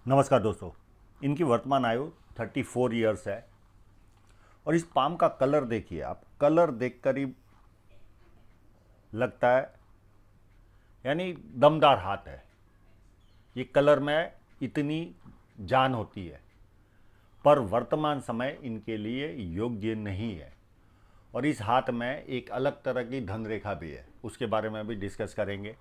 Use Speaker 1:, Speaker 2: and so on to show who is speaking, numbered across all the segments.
Speaker 1: नमस्कार दोस्तों। इनकी वर्तमान आयु 34 ईयर्स है और इस पाम का कलर देखिए आप। कलर देखकर ही लगता है यानी दमदार हाथ है। ये कलर में इतनी जान होती है, पर वर्तमान समय इनके लिए योग्य नहीं है। और इस हाथ में एक अलग तरह की धन रेखा भी है, उसके बारे में भी डिस्कस करेंगे।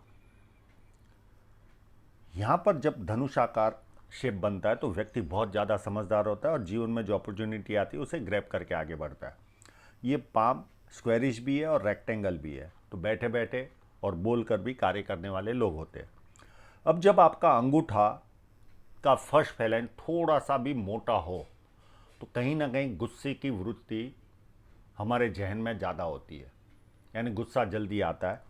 Speaker 1: यहाँ पर जब धनुषाकार शेप बनता है तो व्यक्ति बहुत ज़्यादा समझदार होता है और जीवन में जो अपॉर्चुनिटी आती है उसे ग्रैब करके आगे बढ़ता है। ये पाम स्क्वेरिश भी है और रेक्टेंगल भी है, तो बैठे बैठे और बोल कर भी कार्य करने वाले लोग होते हैं। अब जब आपका अंगूठा का फर्स्ट फैलेंट थोड़ा सा भी मोटा हो तो कहीं ना कहीं गुस्से की वृत्ति हमारे जहन में ज़्यादा होती है, यानी गुस्सा जल्दी आता है।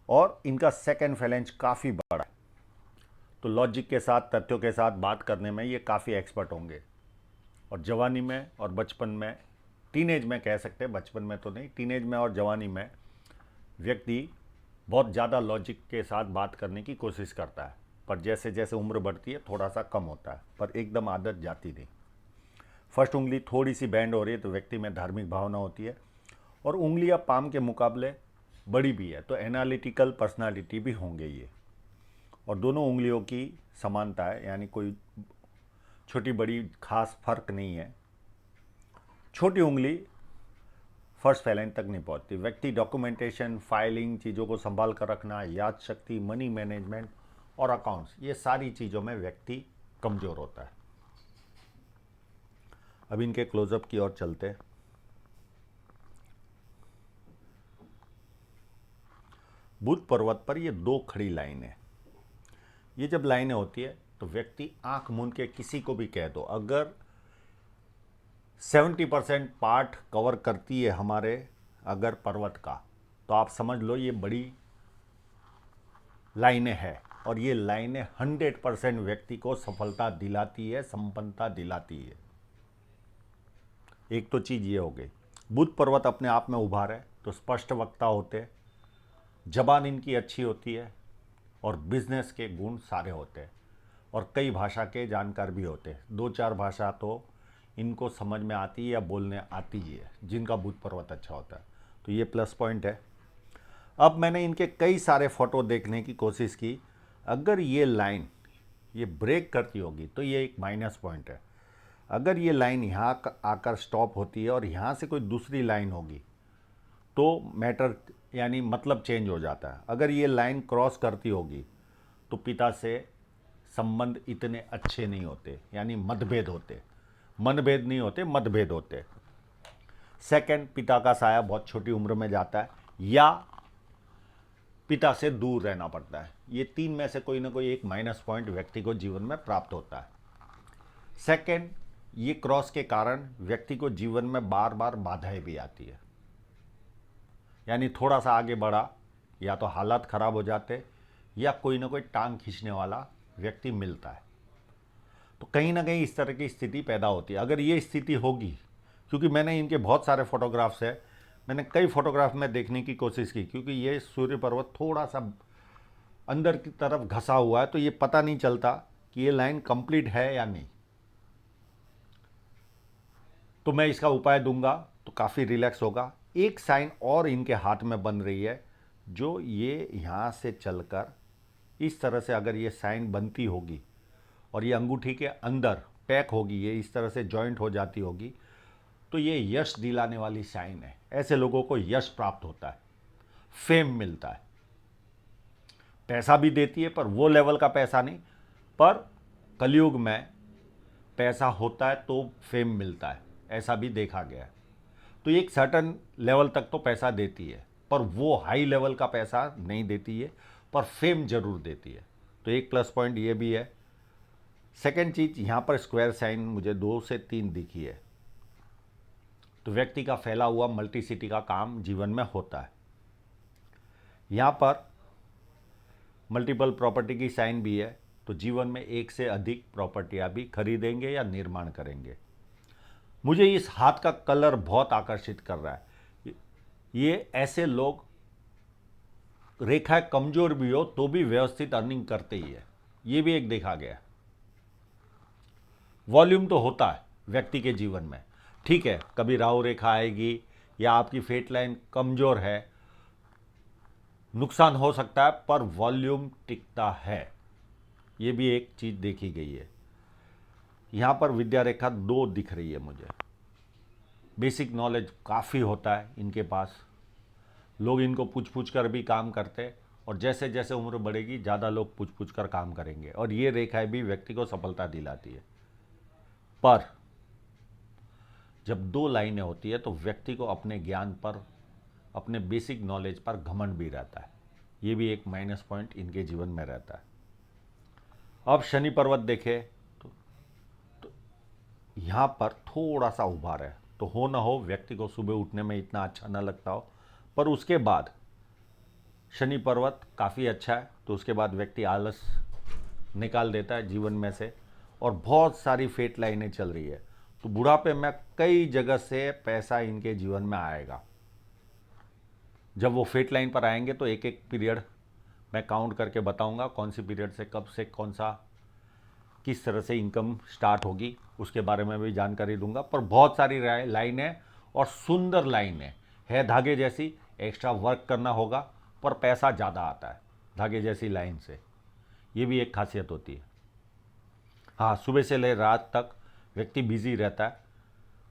Speaker 1: और इनका सेकंड फैलेंज काफ़ी बड़ा है, तो लॉजिक के साथ, तथ्यों के साथ बात करने में ये काफ़ी एक्सपर्ट होंगे। और जवानी में और बचपन में, टीनेज में कह सकते हैं, बचपन में तो नहीं, टीनेज में और जवानी में व्यक्ति बहुत ज़्यादा लॉजिक के साथ बात करने की कोशिश करता है, पर जैसे जैसे उम्र बढ़ती है थोड़ा सा कम होता है, पर एकदम आदत जाती नहीं। फर्स्ट उंगली थोड़ी सी बैंड हो रही है तो व्यक्ति में धार्मिक भावना होती है, और उंगलियां पाम के मुकाबले बड़ी भी है तो एनालिटिकल पर्सनालिटी भी होंगे ये। और दोनों उंगलियों की समानता है, यानी कोई छोटी बड़ी खास फर्क नहीं है। छोटी उंगली फर्स्ट फैलेंट तक नहीं पहुंचती। व्यक्ति डॉक्यूमेंटेशन, फाइलिंग, चीज़ों को संभाल कर रखना, याद शक्ति, मनी मैनेजमेंट और अकाउंट्स, ये सारी चीज़ों में व्यक्ति कमज़ोर होता है। अब इनके क्लोजअप की ओर चलते हैं। बुध पर्वत पर ये दो खड़ी लाइनें, ये जब लाइनें होती है तो व्यक्ति आंख मूंद के किसी को भी कह दो, अगर 70% पार्ट कवर करती है हमारे अगर पर्वत का, तो आप समझ लो ये बड़ी लाइनें हैं। और ये लाइनें 100% व्यक्ति को सफलता दिलाती है, संपन्नता दिलाती है। एक तो चीज़ ये हो गई। बुध पर्वत अपने आप में उभार है तो स्पष्ट वक्ता होते, जबान इनकी अच्छी होती है और बिजनेस के गुण सारे होते हैं, और कई भाषा के जानकार भी होते हैं। 2-4 भाषा तो इनको समझ में आती है या बोलने आती ही है, जिनका बुध पर्वत अच्छा होता है, तो ये प्लस पॉइंट है। अब मैंने इनके कई सारे फ़ोटो देखने की कोशिश की। अगर ये लाइन ये ब्रेक करती होगी तो ये एक माइनस पॉइंट है। अगर ये लाइन यहाँ आकर स्टॉप होती है और यहाँ से कोई दूसरी लाइन होगी तो मैटर यानी मतलब चेंज हो जाता है। अगर ये लाइन क्रॉस करती होगी तो पिता से संबंध इतने अच्छे नहीं होते, यानी मतभेद होते। मनभेद नहीं होते, मतभेद होते। सेकंड, पिता का साया बहुत छोटी उम्र में जाता है या पिता से दूर रहना पड़ता है। ये तीन में से कोई ना कोई एक माइनस पॉइंट व्यक्ति को जीवन में प्राप्त होता है। सेकंड, ये क्रॉस के कारण व्यक्ति को जीवन में बार बार बाधाएं भी आती है, यानी थोड़ा सा आगे बढ़ा या तो हालात खराब हो जाते या कोई ना कोई टांग खींचने वाला व्यक्ति मिलता है। तो कहीं ना कहीं इस तरह की स्थिति पैदा होती है। अगर ये स्थिति होगी, क्योंकि मैंने इनके बहुत सारे फोटोग्राफ्स है, मैंने कई फोटोग्राफ में देखने की कोशिश की, क्योंकि ये सूर्य पर्वत थोड़ा सा अंदर की तरफ घसा हुआ है तो ये पता नहीं चलता कि ये लाइन कंप्लीट है या नहीं। तो मैं इसका उपाय दूंगा तो काफ़ी रिलैक्स होगा। एक साइन और इनके हाथ में बन रही है, जो ये यहाँ से चलकर इस तरह से अगर ये साइन बनती होगी और ये अंगूठी के अंदर पैक होगी, ये इस तरह से जॉइंट हो जाती होगी, तो ये यश दिलाने वाली साइन है। ऐसे लोगों को यश प्राप्त होता है, फेम मिलता है। पैसा भी देती है पर वो लेवल का पैसा नहीं, पर कलयुग में पैसा होता है तो फेम मिलता है, ऐसा भी देखा गया है। तो एक सर्टन लेवल तक तो पैसा देती है, पर वो हाई लेवल का पैसा नहीं देती है, पर फेम जरूर देती है। तो एक प्लस पॉइंट ये भी है। सेकेंड चीज़, यहाँ पर स्क्वायर साइन मुझे 2 से 3 दिखी है, तो व्यक्ति का फैला हुआ मल्टी सिटी का काम जीवन में होता है। यहाँ पर मल्टीपल प्रॉपर्टी की साइन भी है, तो जीवन में एक से अधिक प्रॉपर्टियाँ भी खरीदेंगे या निर्माण करेंगे। मुझे इस हाथ का कलर बहुत आकर्षित कर रहा है। ये ऐसे लोग रेखा कमजोर भी हो तो भी व्यवस्थित अर्निंग करते ही है। ये भी एक देखा गया। वॉल्यूम तो होता है व्यक्ति के जीवन में, ठीक है, कभी राहु रेखा आएगी या आपकी फेट लाइन कमजोर है, नुकसान हो सकता है, पर वॉल्यूम टिकता है। ये भी एक चीज देखी गई है। यहां पर विद्या रेखा 2 दिख रही है मुझे। बेसिक नॉलेज काफ़ी होता है इनके पास, लोग इनको पूछ पूछ कर भी काम करते, और जैसे जैसे उम्र बढ़ेगी ज़्यादा लोग पूछ पूछ कर काम करेंगे, और ये रेखाएं भी व्यक्ति को सफलता दिलाती है। पर जब 2 लाइनें होती है तो व्यक्ति को अपने ज्ञान पर, अपने बेसिक नॉलेज पर घमंड भी रहता है। ये भी एक माइनस पॉइंट इनके जीवन में रहता है। अब शनि पर्वत देखें तो यहाँ पर थोड़ा सा उभार है, तो हो ना हो व्यक्ति को सुबह उठने में इतना अच्छा ना लगता हो, पर उसके बाद शनि पर्वत काफ़ी अच्छा है, तो उसके बाद व्यक्ति आलस निकाल देता है जीवन में से, और बहुत सारी फेट लाइनें चल रही है, तो बुढ़ापे में कई जगह से पैसा इनके जीवन में आएगा। जब वो फेट लाइन पर आएंगे तो एक एक पीरियड मैं काउंट करके बताऊंगा, कौन सी पीरियड से कब से कौन सा किस तरह से इनकम स्टार्ट होगी, उसके बारे में भी जानकारी दूंगा। पर बहुत सारी लाइन है और सुंदर लाइन है धागे जैसी। एक्स्ट्रा वर्क करना होगा पर पैसा ज़्यादा आता है धागे जैसी लाइन से, ये भी एक खासियत होती है। हाँ, सुबह से ले रात तक व्यक्ति बिजी रहता है,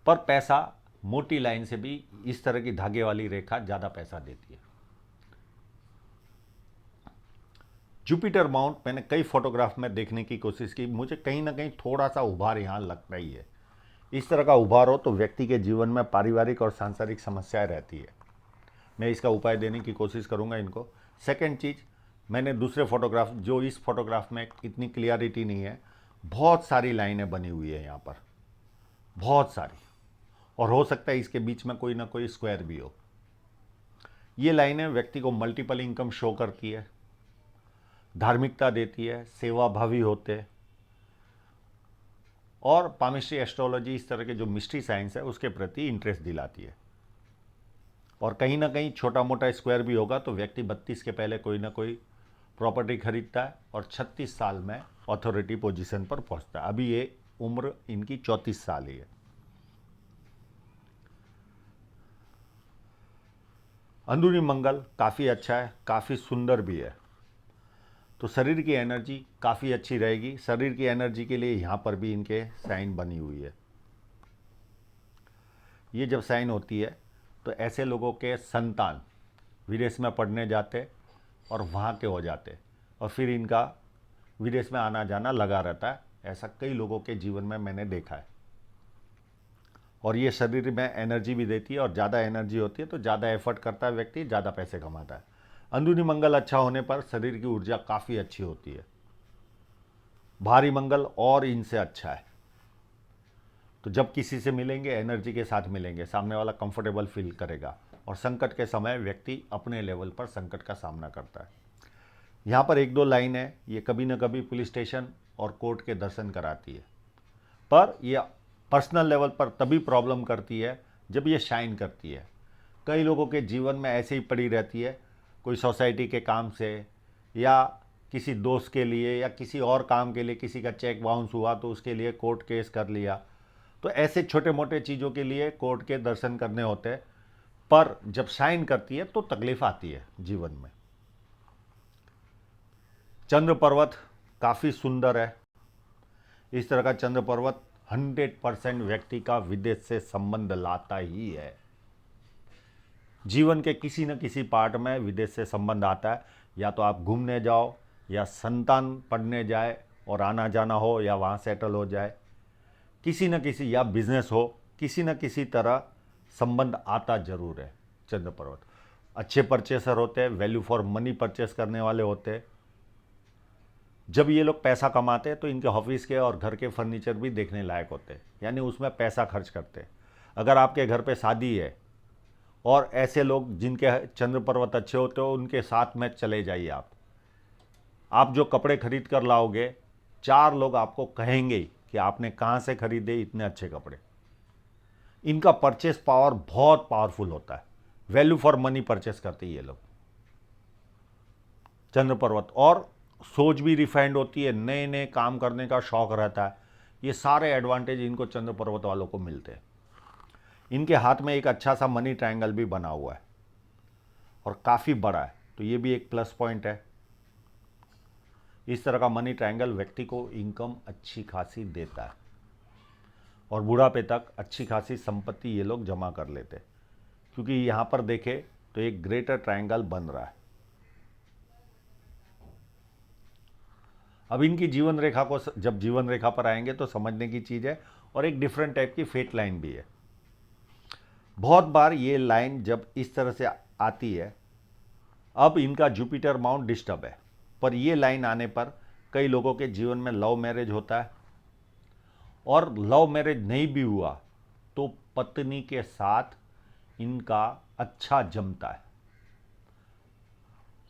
Speaker 1: पर पैसा मोटी लाइन से भी इस तरह की धागे वाली रेखा ज़्यादा पैसा देती है। जुपिटर माउंट मैंने कई फोटोग्राफ में देखने की कोशिश की, मुझे कहीं ना कहीं थोड़ा सा उभार यहाँ लग रही है। इस तरह का उभार हो तो व्यक्ति के जीवन में पारिवारिक और सांसारिक समस्याएं रहती है। मैं इसका उपाय देने की कोशिश करूँगा इनको। सेकंड चीज़, मैंने दूसरे फोटोग्राफ, जो इस फोटोग्राफ में इतनी क्लियरिटी नहीं है, बहुत सारी लाइनें बनी हुई है यहाँ पर, बहुत सारी, और हो सकता है इसके बीच में कोई ना कोई स्क्वायर भी हो। ये लाइनें व्यक्ति को मल्टीपल इनकम शो करती है, धार्मिकता देती है, सेवाभावी होते, और पामिस्ट्री, एस्ट्रोलॉजी, इस तरह के जो मिस्ट्री साइंस है उसके प्रति इंटरेस्ट दिलाती है। और कहीं ना कहीं छोटा मोटा स्क्वायर भी होगा तो व्यक्ति 32 के पहले कोई ना कोई प्रॉपर्टी खरीदता है और 36 साल में अथॉरिटी पोजीशन पर पहुंचता है। अभी ये उम्र इनकी 34 साल ही है। अंदरूनी मंगल काफ़ी अच्छा है, काफ़ी सुंदर भी है, तो शरीर की एनर्जी काफ़ी अच्छी रहेगी। शरीर की एनर्जी के लिए यहाँ पर भी इनके साइन बनी हुई है। ये जब साइन होती है तो ऐसे लोगों के संतान विदेश में पढ़ने जाते और वहाँ के हो जाते, और फिर इनका विदेश में आना जाना लगा रहता है। ऐसा कई लोगों के जीवन में मैंने देखा है। और ये शरीर में एनर्जी भी देती है, और ज़्यादा एनर्जी होती है तो ज़्यादा एफर्ट करता है व्यक्ति, ज़्यादा पैसे कमाता है। अंदरूनी मंगल अच्छा होने पर शरीर की ऊर्जा काफ़ी अच्छी होती है। भारी मंगल और इनसे अच्छा है, तो जब किसी से मिलेंगे एनर्जी के साथ मिलेंगे, सामने वाला कंफर्टेबल फील करेगा, और संकट के समय व्यक्ति अपने लेवल पर संकट का सामना करता है। यहाँ पर 1-2 लाइन है, ये कभी न कभी पुलिस स्टेशन और कोर्ट के दर्शन कराती है, पर यह पर्सनल लेवल पर तभी प्रॉब्लम करती है जब ये शाइन करती है। कई लोगों के जीवन में ऐसे ही पड़ी रहती है, कोई सोसाइटी के काम से या किसी दोस्त के लिए या किसी और काम के लिए, किसी का चेक बाउंस हुआ तो उसके लिए कोर्ट केस कर लिया, तो ऐसे छोटे मोटे चीज़ों के लिए कोर्ट के दर्शन करने होते हैं, पर जब शाइन करती है तो तकलीफ आती है जीवन में। चंद्र पर्वत काफ़ी सुंदर है। इस तरह का चंद्र पर्वत 100% व्यक्ति का विदेश से संबंध लाता ही है। जीवन के किसी न किसी पार्ट में विदेश से संबंध आता है, या तो आप घूमने जाओ, या संतान पढ़ने जाए और आना जाना हो, या वहाँ सेटल हो जाए, किसी न किसी, या बिजनेस हो, किसी न किसी तरह संबंध आता जरूर है। चंद्र पर्वत अच्छे परचेसर होते हैं, वैल्यू फॉर मनी परचेस करने वाले होते हैं। जब ये लोग पैसा कमाते हैं तो इनके ऑफिस के और घर के फर्नीचर भी देखने लायक होते हैं, यानी उसमें पैसा खर्च करते हैं। अगर आपके घर पे शादी है और ऐसे लोग जिनके चंद्र पर्वत अच्छे होते हो, उनके साथ में चले जाइए। आप जो कपड़े खरीद कर लाओगे, 4 लोग आपको कहेंगे कि आपने कहाँ से खरीदे इतने अच्छे कपड़े। इनका परचेस पावर बहुत पावरफुल होता है, वैल्यू फॉर मनी परचेस करते हैं ये लोग, चंद्र पर्वत। और सोच भी रिफाइंड होती है, नए नए काम करने का शौक रहता है। ये सारे एडवांटेज इनको चंद्र पर्वत वालों को मिलते हैं। इनके हाथ में एक अच्छा सा मनी ट्रायंगल भी बना हुआ है और काफ़ी बड़ा है, तो ये भी एक प्लस पॉइंट है। इस तरह का मनी ट्रायंगल व्यक्ति को इनकम अच्छी खासी देता है और बुढ़ापे तक अच्छी खासी संपत्ति ये लोग जमा कर लेते हैं, क्योंकि यहाँ पर देखें तो एक ग्रेटर ट्रायंगल बन रहा है। अब इनकी जीवन रेखा को जब जीवन रेखा पर आएंगे तो समझने की चीज़ है, और एक डिफरेंट टाइप की फेट लाइन भी है। बहुत बार ये लाइन जब इस तरह से आती है, अब इनका जुपिटर माउंट डिस्टर्ब है, पर ये लाइन आने पर कई लोगों के जीवन में लव मैरिज होता है, और लव मैरिज नहीं भी हुआ तो पत्नी के साथ इनका अच्छा जमता है।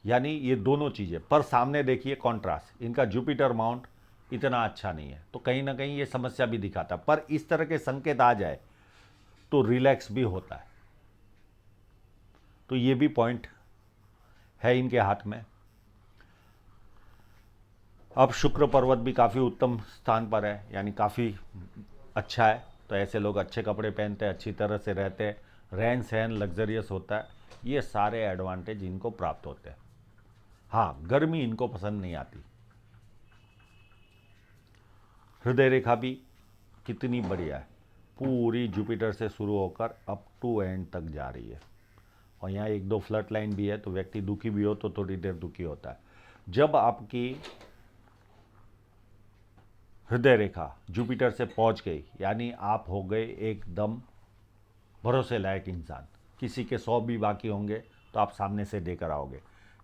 Speaker 1: यानी ये दोनों चीज़ें, पर सामने देखिए कॉन्ट्रास्ट, इनका जुपिटर माउंट इतना अच्छा नहीं है, तो कहीं ना कहीं ये समस्या भी दिखाता है। पर इस तरह के संकेत आ जाए तो रिलैक्स भी होता है, तो ये भी पॉइंट है इनके हाथ में। अब शुक्र पर्वत भी काफ़ी उत्तम स्थान पर है, यानी काफ़ी अच्छा है, तो ऐसे लोग अच्छे कपड़े पहनते हैं, अच्छी तरह से रहते हैं, रहन सहन लग्जरियस होता है, ये सारे एडवांटेज इनको प्राप्त होते हैं। हाँ, गर्मी इनको पसंद नहीं आती। हृदय रेखा भी कितनी बढ़िया है, पूरी जुपिटर से शुरू होकर अप टू एंड तक जा रही है, और यहाँ एक दो फ्लट लाइन भी है, तो व्यक्ति दुखी भी हो तो थोड़ी देर दुखी होता है। जब आपकी हृदय रेखा जुपिटर से पहुंच गई, यानी आप हो गए एकदम भरोसे लायक इंसान, किसी के 100 भी बाकी होंगे तो आप सामने से देकर आओगे।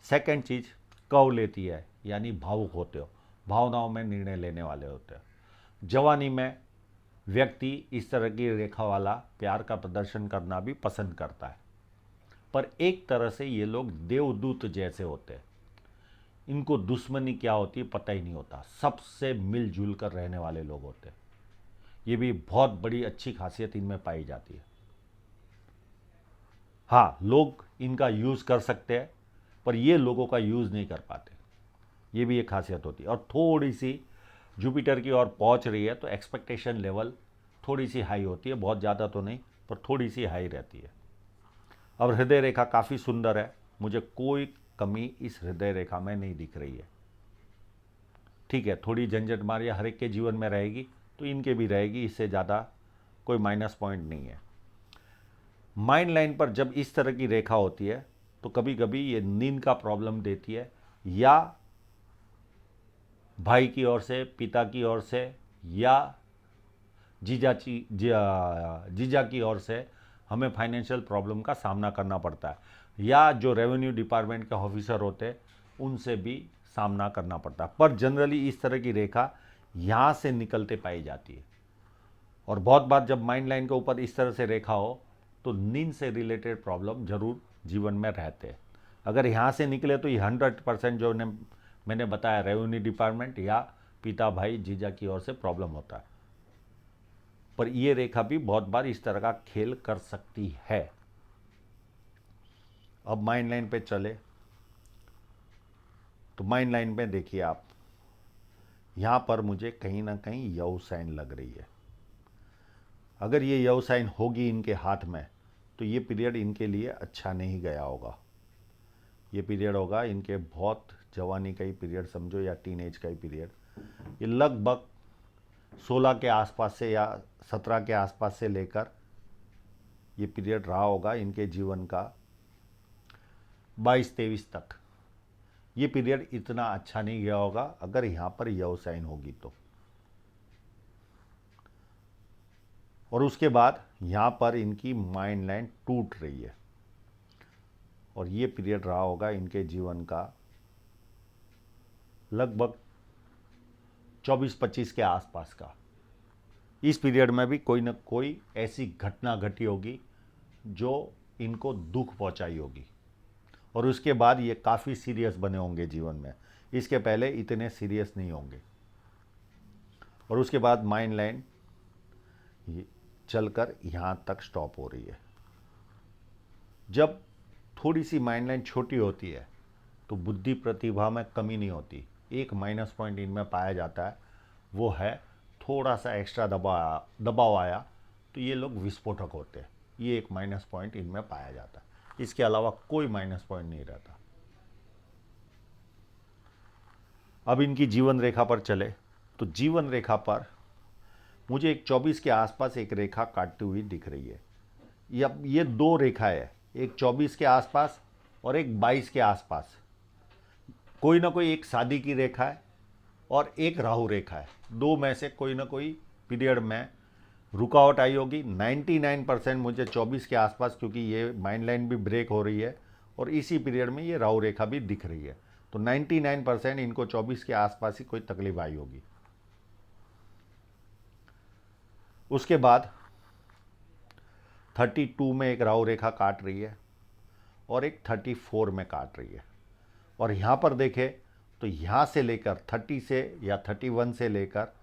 Speaker 1: सेकंड चीज़ कव लेती है, यानी भावुक होते हो, भावनाओं में निर्णय लेने वाले होते हो। जवानी में व्यक्ति इस तरह की रेखा वाला प्यार का प्रदर्शन करना भी पसंद करता है, पर एक तरह से ये लोग देवदूत जैसे होते हैं। इनको दुश्मनी क्या होती है पता ही नहीं होता, सबसे मिलजुल कर रहने वाले लोग होते हैं। ये भी बहुत बड़ी अच्छी खासियत इनमें पाई जाती है। हाँ, लोग इनका यूज़ कर सकते हैं, पर ये लोगों का यूज़ नहीं कर पाते, ये भी एक खासियत होती है। और थोड़ी सी जुपिटर की ओर पहुंच रही है तो एक्सपेक्टेशन लेवल थोड़ी सी हाई होती है, बहुत ज़्यादा तो नहीं, पर थोड़ी सी हाई रहती है। अब हृदय रेखा काफ़ी सुंदर है, मुझे कोई कमी इस हृदय रेखा में नहीं दिख रही है। ठीक है, थोड़ी झंझट मारिया हर एक के जीवन में रहेगी, तो इनके भी रहेगी, इससे ज़्यादा कोई माइनस पॉइंट नहीं है। माइंड लाइन पर जब इस तरह की रेखा होती है तो कभी कभी ये नींद का प्रॉब्लम देती है, या भाई की ओर से, पिता की ओर से, या जीजा की ओर से हमें फाइनेंशियल प्रॉब्लम का सामना करना पड़ता है, या जो रेवेन्यू डिपार्टमेंट के ऑफिसर होते हैं उनसे भी सामना करना पड़ता है। पर जनरली इस तरह की रेखा यहाँ से निकलते पाई जाती है, और बहुत बार जब माइंड लाइन के ऊपर इस तरह से रेखा हो तो नींद से रिलेटेड प्रॉब्लम जरूर जीवन में रहते हैं। अगर यहाँ से निकले तो ये 100% जो मैंने बताया, रेवेन्यू डिपार्टमेंट या पिता भाई जीजा की ओर से प्रॉब्लम होता है। पर ये रेखा भी बहुत बार इस तरह का खेल कर सकती है। अब माइंड लाइन पे चले तो माइंड लाइन पे देखिए आप, यहाँ पर मुझे कहीं ना कहीं यव साइन लग रही है। अगर ये यव साइन होगी इनके हाथ में तो ये पीरियड इनके लिए अच्छा नहीं गया होगा। ये पीरियड होगा इनके बहुत जवानी का ही पीरियड समझो, या टीनेज का ही पीरियड। ये लगभग 16 के आसपास से या 17 के आसपास से लेकर ये पीरियड रहा होगा इनके जीवन का 22-23 तक। ये पीरियड इतना अच्छा नहीं गया होगा अगर यहाँ पर यव साइन होगी तो। और उसके बाद यहाँ पर इनकी माइंड लाइन टूट रही है, और ये पीरियड रहा होगा इनके जीवन का लगभग 24-25 के आसपास का। इस पीरियड में भी कोई ना कोई ऐसी घटना घटी होगी जो इनको दुख पहुंचाई होगी, और उसके बाद ये काफ़ी सीरियस बने होंगे जीवन में। इसके पहले इतने सीरियस नहीं होंगे, और उसके बाद माइंड लाइन चलकर यहाँ तक स्टॉप हो रही है। जब थोड़ी सी माइंड लाइन छोटी होती है तो बुद्धि प्रतिभा में कमी नहीं होती, एक माइनस पॉइंट इनमें पाया जाता है, वो है थोड़ा सा एक्स्ट्रा दबाव आया तो ये लोग विस्फोटक होते हैं। ये एक माइनस पॉइंट इनमें पाया जाता है, इसके अलावा कोई माइनस पॉइंट नहीं रहता। अब इनकी जीवन रेखा पर चले तो जीवन रेखा पर मुझे एक 24 के आसपास एक रेखा काटती हुई दिख रही है। ये दो रेखा है, एक 24 के आसपास और एक 22 के आसपास। कोई ना कोई एक शादी की रेखा है और एक राहु रेखा है। दो में से कोई ना कोई पीरियड में रुकावट आई होगी। 99% मुझे 24 के आसपास, क्योंकि ये माइंड लाइन भी ब्रेक हो रही है और इसी पीरियड में ये राहु रेखा भी दिख रही है, तो 99% इनको 24 के आसपास ही कोई तकलीफ आई होगी। उसके बाद 32 में एक राहु रेखा काट रही है और एक 34 में काट रही है। और यहाँ पर देखें तो यहाँ से लेकर 30 से या 31 से लेकर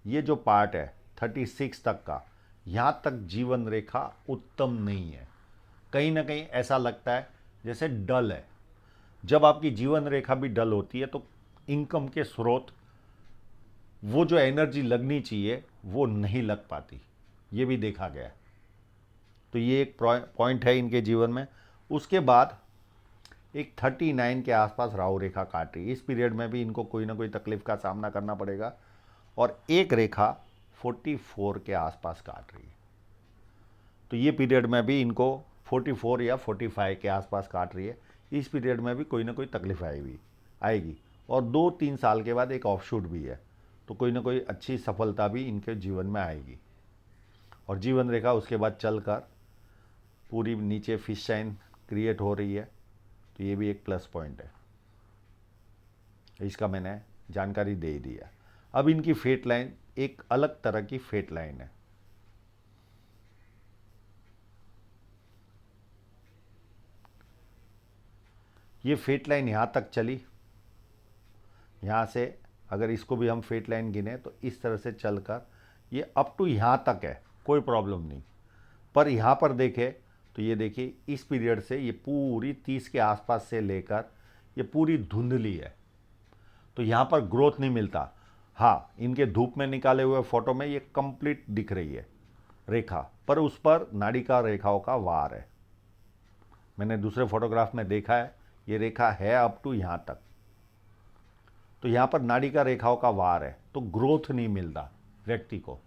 Speaker 1: ये जो पार्ट है 36 तक का, यहाँ तक जीवन रेखा उत्तम नहीं है। कहीं ना कहीं ऐसा लगता है जैसे डल है। जब आपकी जीवन रेखा भी डल होती है तो इनकम के स्रोत, वो जो एनर्जी लगनी चाहिए वो नहीं लग पाती, ये भी देखा गया है। तो ये एक पॉइंट है इनके जीवन में। उसके बाद एक 39 के आसपास राहु रेखा काट रही है। इस पीरियड में भी इनको कोई ना कोई तकलीफ का सामना करना पड़ेगा। और एक रेखा 44 के आसपास काट रही है, तो ये पीरियड में भी इनको 44 या 45 के आसपास काट रही है। इस पीरियड में भी कोई ना कोई तकलीफ आएगी। और 2-3 साल के बाद एक ऑफशूट भी है, तो कोई ना कोई अच्छी सफलता भी इनके जीवन में आएगी। और जीवन रेखा उसके बाद चलकर पूरी नीचे फिश साइन क्रिएट हो रही है, तो ये भी एक प्लस पॉइंट है। इसका मैंने जानकारी दे ही दिया। अब इनकी फेट लाइन एक अलग तरह की फेट लाइन है। ये फेट लाइन यहाँ तक चली, यहाँ से अगर इसको भी हम फेट लाइन गिने तो इस तरह से चलकर ये अप टू यहाँ तक है, कोई प्रॉब्लम नहीं। पर यहाँ पर देखें तो ये देखिए इस पीरियड से ये पूरी 30 के आसपास से लेकर ये पूरी धुंधली है, तो यहाँ पर ग्रोथ नहीं मिलता। हाँ, इनके धूप में निकाले हुए फोटो में ये कंप्लीट दिख रही है रेखा, पर उस पर नाड़िका रेखाओं का वार है। मैंने दूसरे फोटोग्राफ में देखा है, ये रेखा है अप टू यहाँ तक, तो यहाँ पर नाड़िका रेखाओं का वार है, तो ग्रोथ नहीं मिलता व्यक्ति को।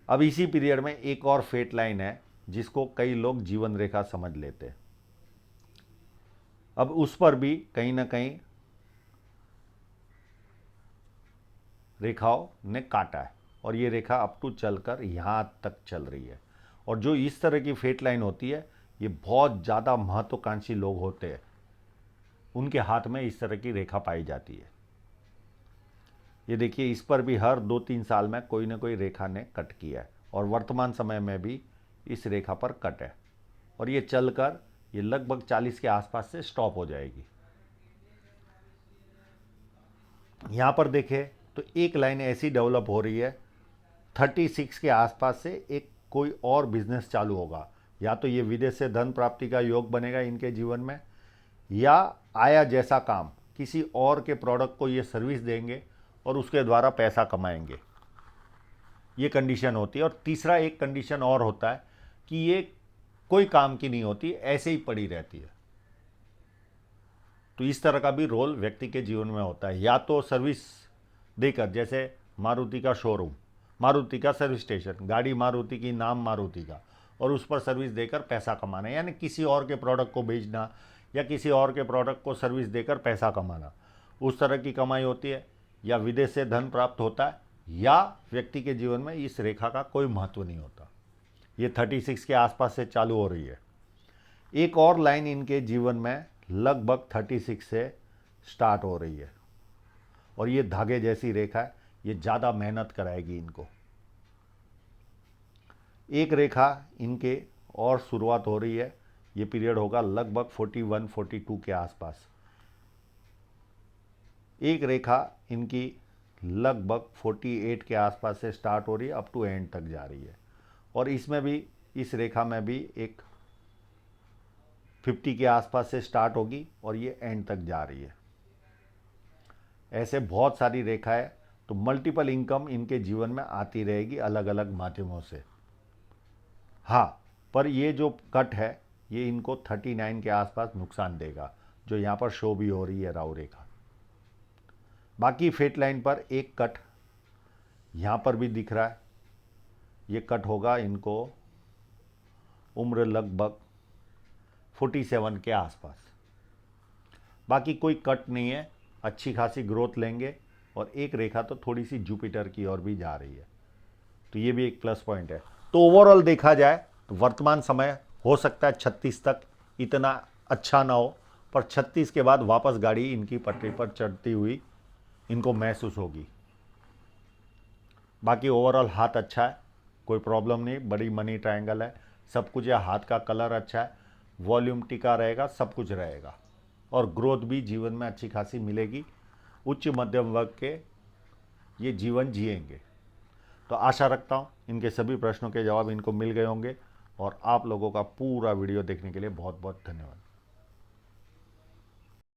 Speaker 1: अब इसी पीरियड में एक और फेट लाइन है जिसको कई लोग जीवन रेखा समझ लेते हैं। अब उस पर भी कहीं ना कहीं रेखाओं ने काटा है और ये रेखा अप टू चलकर यहाँ तक चल रही है। और जो इस तरह की फेट लाइन होती है, ये बहुत ज़्यादा महत्वाकांक्षी लोग होते हैं, उनके हाथ में इस तरह की रेखा पाई जाती है। ये देखिए इस पर भी हर 2-3 साल में कोई ना कोई रेखा ने कट किया है और वर्तमान समय में भी इस रेखा पर कट है और ये चलकर ये लगभग 40 के आसपास से स्टॉप हो जाएगी। यहाँ पर देखें तो एक लाइन ऐसी डेवलप हो रही है, 36 के आसपास से एक कोई और बिजनेस चालू होगा। या तो ये विदेश से धन प्राप्ति का योग बनेगा इनके जीवन में, या आया जैसा काम किसी और के प्रोडक्ट को ये सर्विस देंगे और उसके द्वारा पैसा कमाएंगे, ये कंडीशन होती है। और तीसरा एक कंडीशन और होता है कि ये कोई काम की नहीं होती, ऐसे ही पड़ी रहती है। तो इस तरह का भी रोल व्यक्ति के जीवन में होता है, या तो सर्विस देकर, जैसे मारुति का शोरूम, मारुति का सर्विस स्टेशन, गाड़ी मारुति की, नाम मारुति का, और उस पर सर्विस देकर पैसा कमाना, यानी किसी और के प्रोडक्ट को बेचना या किसी और के प्रोडक्ट को सर्विस देकर पैसा कमाना, उस तरह की कमाई होती है। या विदेश से धन प्राप्त होता है, या व्यक्ति के जीवन में इस रेखा का कोई महत्व नहीं होता। ये 36 के आसपास से चालू हो रही है। एक और लाइन इनके जीवन में लगभग 36 से स्टार्ट हो रही है और ये धागे जैसी रेखा है, ये ज़्यादा मेहनत कराएगी इनको। एक रेखा इनके और शुरुआत हो रही है, ये पीरियड होगा लगभग 41-42 के आसपास। एक रेखा इनकी लगभग 48 के आसपास से स्टार्ट हो रही है, अप टू एंड तक जा रही है। और इसमें भी, इस रेखा में भी एक 50 के आसपास से स्टार्ट होगी और ये एंड तक जा रही है। ऐसे बहुत सारी रेखाएं, तो मल्टीपल इनकम इनके जीवन में आती रहेगी अलग अलग माध्यमों से। हाँ, पर ये जो कट है ये इनको 39 के आसपास नुकसान देगा, जो यहाँ पर शो भी हो रही है राहु रेखा। बाकी फेट लाइन पर एक कट यहाँ पर भी दिख रहा है, ये कट होगा इनको उम्र लगभग 47 के आसपास। बाकी कोई कट नहीं है, अच्छी खासी ग्रोथ लेंगे, और एक रेखा तो थोड़ी सी जुपिटर की ओर भी जा रही है, तो ये भी एक प्लस पॉइंट है। तो ओवरऑल देखा जाए तो वर्तमान समय हो सकता है 36 तक इतना अच्छा ना हो, पर 36 के बाद वापस गाड़ी इनकी पटरी पर चढ़ती हुई इनको महसूस होगी। बाकी ओवरऑल हाथ अच्छा है, कोई प्रॉब्लम नहीं, बड़ी मनी ट्रायंगल है, सब कुछ है, हाथ का कलर अच्छा है, वॉल्यूम टिका रहेगा, सब कुछ रहेगा, और ग्रोथ भी जीवन में अच्छी खासी मिलेगी। उच्च मध्यम वर्ग के ये जीवन जिएंगे। तो आशा रखता हूँ इनके सभी प्रश्नों के जवाब इनको मिल गए होंगे, और आप लोगों का पूरा वीडियो देखने के लिए बहुत बहुत धन्यवाद।